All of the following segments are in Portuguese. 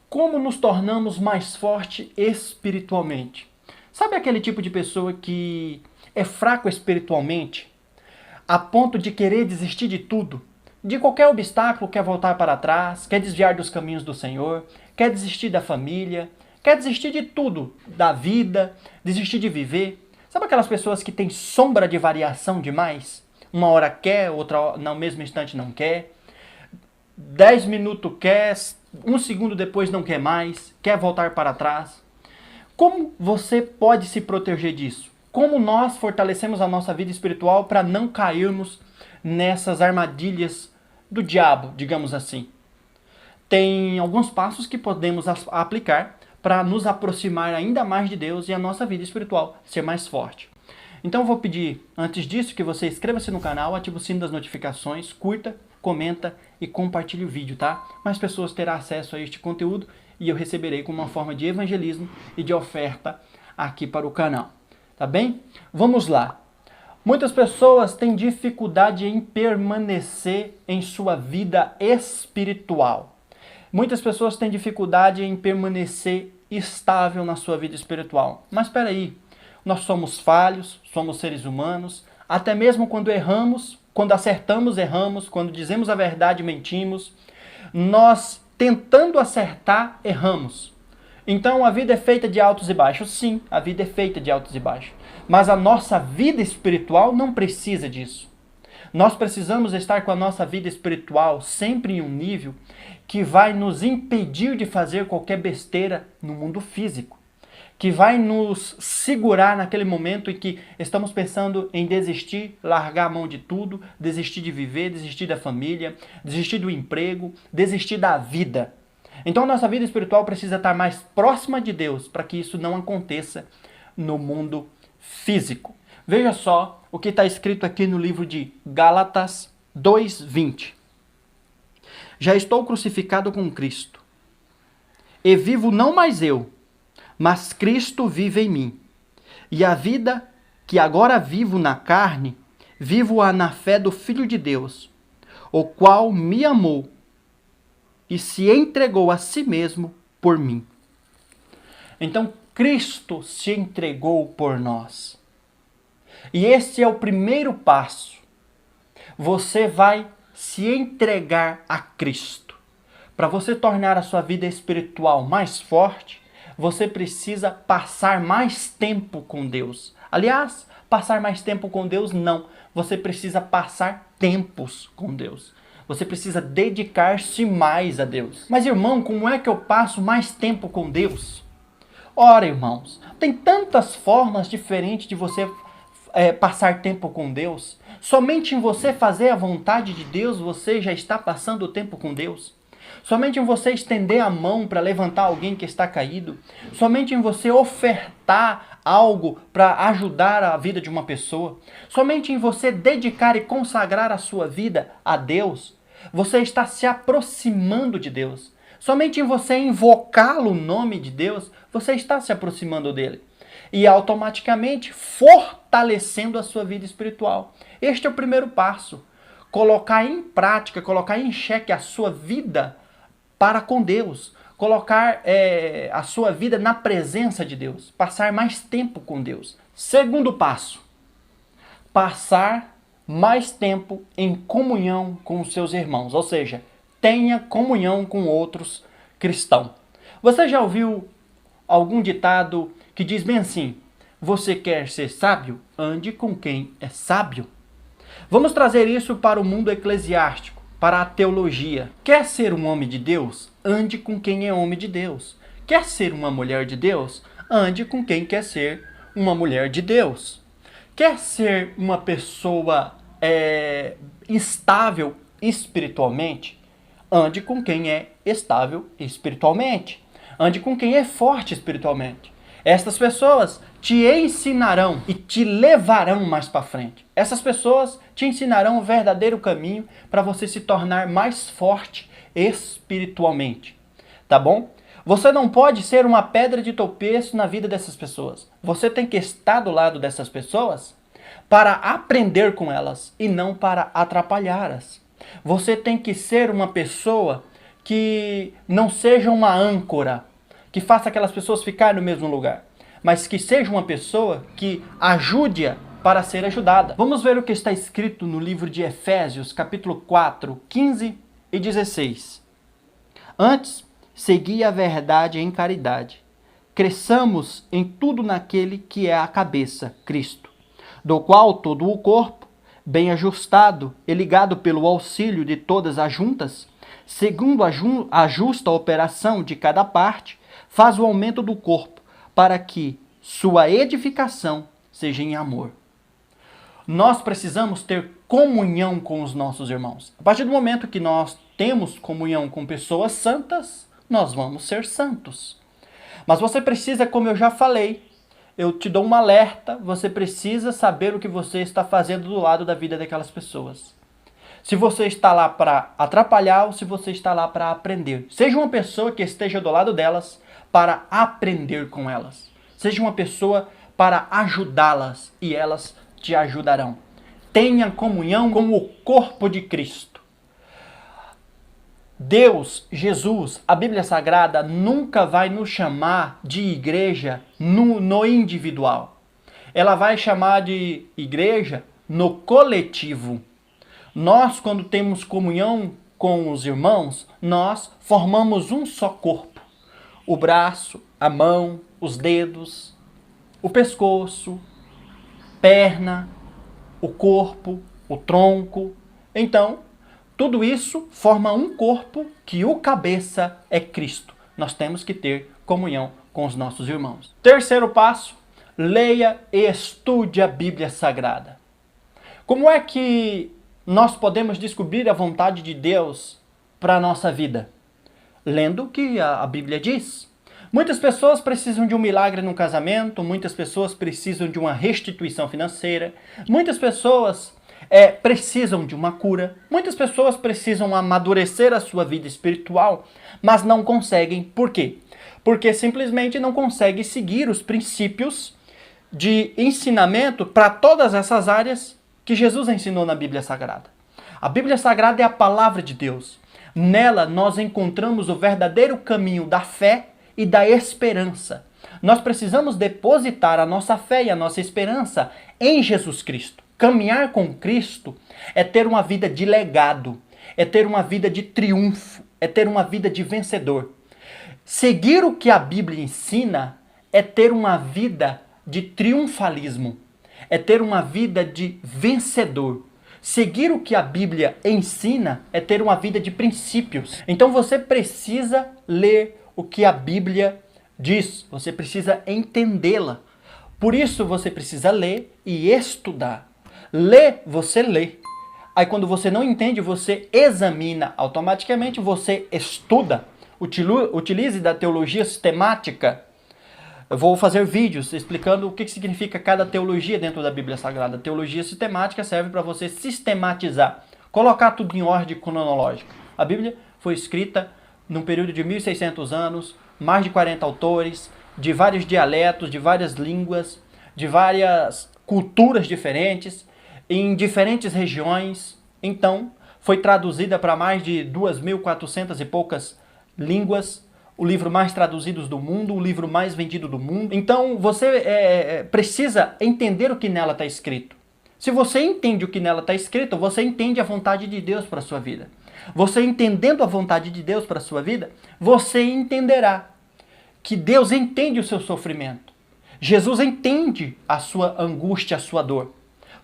Como nos tornamos mais forte espiritualmente? Sabe aquele tipo de pessoa que é fraco espiritualmente, a ponto de querer desistir de tudo? De qualquer obstáculo, quer voltar para trás, quer desviar dos caminhos do Senhor, quer desistir da família, quer desistir de tudo, da vida, desistir de viver. Sabe aquelas pessoas que têm sombra de variação demais? Uma hora quer, outra no mesmo instante não quer. 10 minutos quer, um segundo depois não quer mais, quer voltar para trás. Como você pode se proteger disso? Como nós fortalecemos a nossa vida espiritual para não cairmos nessas armadilhas do diabo, digamos assim? Tem alguns passos que podemos aplicar para nos aproximar ainda mais de Deus e a nossa vida espiritual ser mais forte. Então eu vou pedir, antes disso, que você inscreva-se no canal, ative o sino das notificações, curta, comenta e compartilhe o vídeo, tá? Mais pessoas terão acesso a este conteúdo e eu receberei como uma forma de evangelismo e de oferta aqui para o canal, tá bem? Vamos lá. Muitas pessoas têm dificuldade em permanecer em sua vida espiritual. Muitas pessoas têm dificuldade em permanecer estável na sua vida espiritual. Mas espera aí, nós somos falhos, somos seres humanos, até mesmo quando erramos, quando acertamos, erramos, quando dizemos a verdade, mentimos. Nós, tentando acertar, erramos. Então a vida é feita de altos e baixos? Sim, a vida é feita de altos e baixos. Mas a nossa vida espiritual não precisa disso. Nós precisamos estar com a nossa vida espiritual sempre em um nível que vai nos impedir de fazer qualquer besteira no mundo físico, que vai nos segurar naquele momento em que estamos pensando em desistir, largar a mão de tudo, desistir de viver, desistir da família, desistir do emprego, desistir da vida. Então a nossa vida espiritual precisa estar mais próxima de Deus para que isso não aconteça no mundo físico. Veja só o que está escrito aqui no livro de Gálatas 2:20. Já estou crucificado com Cristo, e vivo não mais eu, mas Cristo vive em mim. E a vida que agora vivo na carne, vivo-a na fé do Filho de Deus, o qual me amou e se entregou a si mesmo por mim. Então, Cristo se entregou por nós. E esse é o primeiro passo. Você vai se entregar a Cristo. Para você tornar a sua vida espiritual mais forte, você precisa passar mais tempo com Deus. Aliás, passar mais tempo com Deus não. Você precisa passar tempos com Deus. Você precisa dedicar-se mais a Deus. Mas irmão, como é que eu passo mais tempo com Deus? Ora, irmãos, tem tantas formas diferentes de você passar tempo com Deus. Somente em você fazer a vontade de Deus, você já está passando o tempo com Deus. Somente em você estender a mão para levantar alguém que está caído. Somente em você ofertar algo para ajudar a vida de uma pessoa. Somente em você dedicar e consagrar a sua vida a Deus, você está se aproximando de Deus. Somente em você invocá-lo, o nome de Deus, você está se aproximando dele. E automaticamente fortalecendo a sua vida espiritual. Este é o primeiro passo. Colocar em prática, colocar em xeque a sua vida para com Deus. Colocar a sua vida na presença de Deus. Passar mais tempo com Deus. Segundo passo. Passar mais tempo em comunhão com os seus irmãos. Ou seja, tenha comunhão com outros cristãos. Você já ouviu algum ditado que diz bem assim: você quer ser sábio? Ande com quem é sábio. Vamos trazer isso para o mundo eclesiástico, para a teologia. Quer ser um homem de Deus? Ande com quem é homem de Deus. Quer ser uma mulher de Deus? Ande com quem quer ser uma mulher de Deus. Quer ser uma pessoa estável espiritualmente? Ande com quem é estável espiritualmente. Ande com quem é forte espiritualmente. Estas pessoas te ensinarão e te levarão mais para frente. Essas pessoas te ensinarão o verdadeiro caminho para você se tornar mais forte espiritualmente. Tá bom? Você não pode ser uma pedra de tropeço na vida dessas pessoas. Você tem que estar do lado dessas pessoas para aprender com elas e não para atrapalhá-las. Você tem que ser uma pessoa que não seja uma âncora, que faça aquelas pessoas ficarem no mesmo lugar, mas que seja uma pessoa que ajude-a para ser ajudada. Vamos ver o que está escrito no livro de Efésios, capítulo 4, 15 e 16. Antes, segui a verdade em caridade. Cresçamos em tudo naquele que é a cabeça, Cristo, do qual todo o corpo, bem ajustado e ligado pelo auxílio de todas as juntas, segundo a justa operação de cada parte, faz o aumento do corpo, para que sua edificação seja em amor. Nós precisamos ter comunhão com os nossos irmãos. A partir do momento que nós temos comunhão com pessoas santas, nós vamos ser santos. Mas você precisa, como eu já falei, eu te dou um alerta, você precisa saber o que você está fazendo do lado da vida daquelas pessoas. Se você está lá para atrapalhar ou se você está lá para aprender. Seja uma pessoa que esteja do lado delas para aprender com elas. Seja uma pessoa para ajudá-las e elas te ajudarão. Tenha comunhão com o corpo de Cristo. Deus, Jesus, a Bíblia Sagrada nunca vai nos chamar de igreja no individual. Ela vai chamar de igreja no coletivo. Nós, quando temos comunhão com os irmãos, nós formamos um só corpo. O braço, a mão, os dedos, o pescoço, perna, o corpo, o tronco. Então, tudo isso forma um corpo que o cabeça é Cristo. Nós temos que ter comunhão com os nossos irmãos. Terceiro passo, leia e estude a Bíblia Sagrada. Como é que nós podemos descobrir a vontade de Deus para a nossa vida? Lendo o que a Bíblia diz. Muitas pessoas precisam de um milagre no casamento, muitas pessoas precisam de uma restituição financeira, muitas pessoas precisam de uma cura, muitas pessoas precisam amadurecer a sua vida espiritual, mas não conseguem. Por quê? Porque simplesmente não conseguem seguir os princípios de ensinamento para todas essas áreas que Jesus ensinou na Bíblia Sagrada. A Bíblia Sagrada é a palavra de Deus. Nela nós encontramos o verdadeiro caminho da fé e da esperança. Nós precisamos depositar a nossa fé e a nossa esperança em Jesus Cristo. Caminhar com Cristo é ter uma vida de legado, é ter uma vida de triunfo, é ter uma vida de vencedor. Seguir o que a Bíblia ensina é ter uma vida de triunfalismo, é ter uma vida de vencedor. Seguir o que a Bíblia ensina é ter uma vida de princípios. Então você precisa ler o que a Bíblia diz, você precisa entendê-la. Por isso você precisa ler e estudar. Ler, você lê. Aí quando você não entende, você examina. Automaticamente você estuda. Utilize da teologia sistemática. Eu vou fazer vídeos explicando o que significa cada teologia dentro da Bíblia Sagrada. A teologia sistemática serve para você sistematizar, colocar tudo em ordem cronológica. A Bíblia foi escrita num período de 1.600 anos, mais de 40 autores, de vários dialetos, de várias línguas, de várias culturas diferentes, em diferentes regiões. Então, foi traduzida para mais de 2.400 e poucas línguas, o livro mais traduzido do mundo, o livro mais vendido do mundo. Então, você precisa entender o que nela está escrito. Se você entende o que nela está escrito, você entende a vontade de Deus para a sua vida. Você entendendo a vontade de Deus para a sua vida, você entenderá que Deus entende o seu sofrimento. Jesus entende a sua angústia, a sua dor.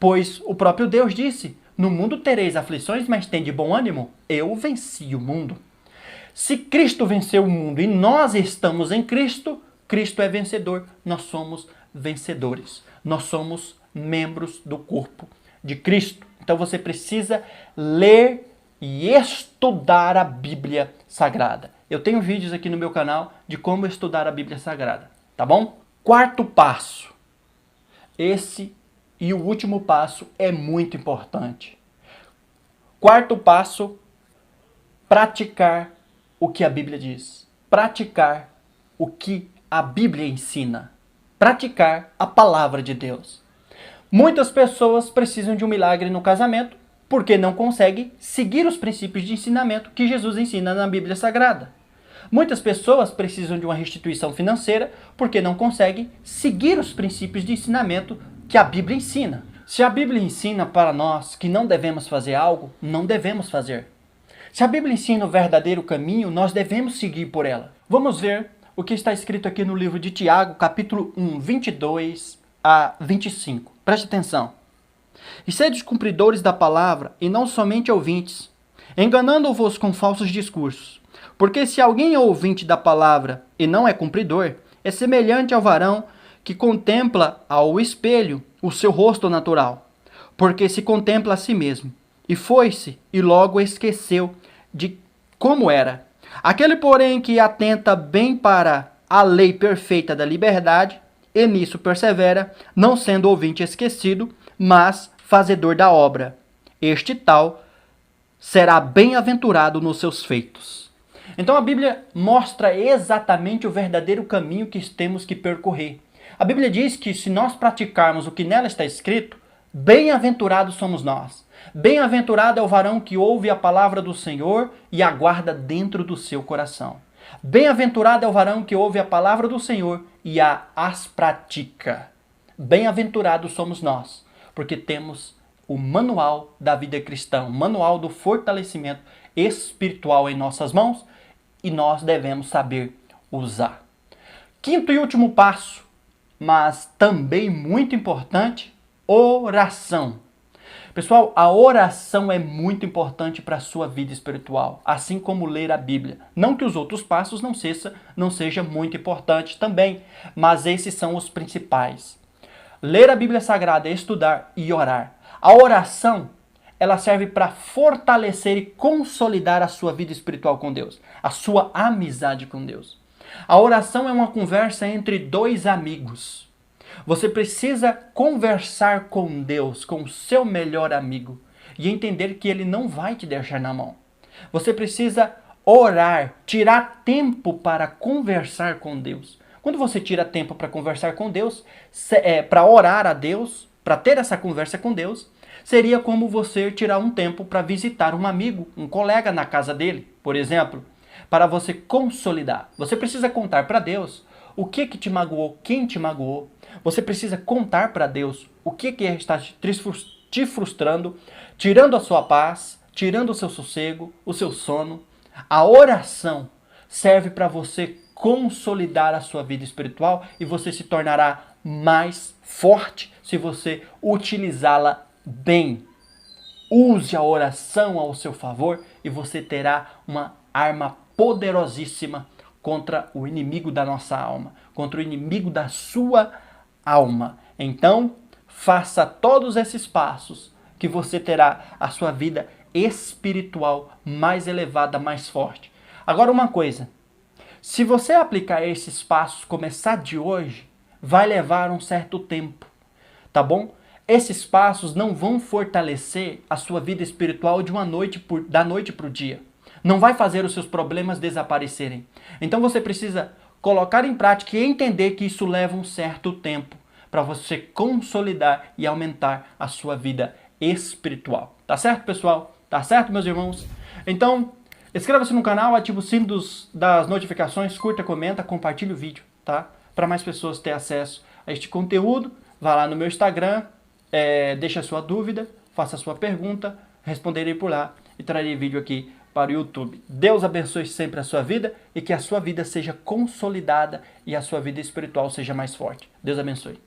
Pois o próprio Deus disse, no mundo tereis aflições, mas tende bom ânimo, eu venci o mundo. Se Cristo venceu o mundo e nós estamos em Cristo, Cristo é vencedor, nós somos vencedores. Nós somos membros do corpo de Cristo. Então você precisa ler e estudar a Bíblia Sagrada. Eu tenho vídeos aqui no meu canal de como estudar a Bíblia Sagrada, tá bom? Quarto passo. Esse e o último passo é muito importante. Quarto passo, praticar o que a Bíblia diz. Praticar o que a Bíblia ensina. Praticar a palavra de Deus. Muitas pessoas precisam de um milagre no casamento, porque não consegue seguir os princípios de ensinamento que Jesus ensina na Bíblia Sagrada. Muitas pessoas precisam de uma restituição financeira porque não conseguem seguir os princípios de ensinamento que a Bíblia ensina. Se a Bíblia ensina para nós que não devemos fazer algo, não devemos fazer. Se a Bíblia ensina o verdadeiro caminho, nós devemos seguir por ela. Vamos ver o que está escrito aqui no livro de Tiago, capítulo 1, 22 a 25. Preste atenção. E sede cumpridores da palavra, e não somente ouvintes, enganando-vos com falsos discursos. Porque se alguém é ouvinte da palavra e não é cumpridor, é semelhante ao varão que contempla ao espelho o seu rosto natural, porque se contempla a si mesmo, e foi-se, e logo esqueceu de como era. Aquele, porém, que atenta bem para a lei perfeita da liberdade, e nisso persevera, não sendo ouvinte esquecido, mas fazedor da obra. Este tal será bem-aventurado nos seus feitos. Então a Bíblia mostra exatamente o verdadeiro caminho que temos que percorrer. A Bíblia diz que se nós praticarmos o que nela está escrito, bem-aventurados somos nós. Bem-aventurado é o varão que ouve a palavra do Senhor e a guarda dentro do seu coração. Bem-aventurado é o varão que ouve a palavra do Senhor e as pratica. Bem-aventurados somos nós, porque temos o manual da vida cristã, o manual do fortalecimento espiritual em nossas mãos, e nós devemos saber usar. Quinto e último passo, mas também muito importante, oração. Pessoal, a oração é muito importante para a sua vida espiritual, assim como ler a Bíblia. Não que os outros passos não sejam muito importantes também, mas esses são os principais. Ler a Bíblia Sagrada, estudar e orar. A oração, ela serve para fortalecer e consolidar a sua vida espiritual com Deus, a sua amizade com Deus. A oração é uma conversa entre dois amigos. Você precisa conversar com Deus, com o seu melhor amigo, e entender que Ele não vai te deixar na mão. Você precisa orar, tirar tempo para conversar com Deus. Quando você tira tempo para conversar com Deus, para orar a Deus, para ter essa conversa com Deus, seria como você tirar um tempo para visitar um amigo, um colega na casa dele, por exemplo, para você consolidar. Você precisa contar para Deus o que te magoou, quem te magoou. Você precisa contar para Deus o que está te frustrando, tirando a sua paz, tirando o seu sossego, o seu sono. A oração serve para você consolidar a sua vida espiritual e você se tornará mais forte se você utilizá-la bem. Use a oração ao seu favor e você terá uma arma poderosíssima contra o inimigo da nossa alma, contra o inimigo da sua alma. Então, faça todos esses passos que você terá a sua vida espiritual mais elevada, mais forte. Agora uma coisa, se você aplicar esses passos, começar de hoje, vai levar um certo tempo, tá bom? Esses passos não vão fortalecer a sua vida espiritual da noite para o dia. Não vai fazer os seus problemas desaparecerem. Então você precisa colocar em prática e entender que isso leva um certo tempo para você consolidar e aumentar a sua vida espiritual. Tá certo, pessoal? Tá certo, meus irmãos? Então, inscreva-se no canal, ative o sino das notificações, curta, comenta, compartilhe o vídeo, tá? Para mais pessoas terem acesso a este conteúdo, vá lá no meu Instagram, deixe a sua dúvida, faça a sua pergunta, responderei por lá e trarei vídeo aqui para o YouTube. Deus abençoe sempre a sua vida e que a sua vida seja consolidada e a sua vida espiritual seja mais forte. Deus abençoe.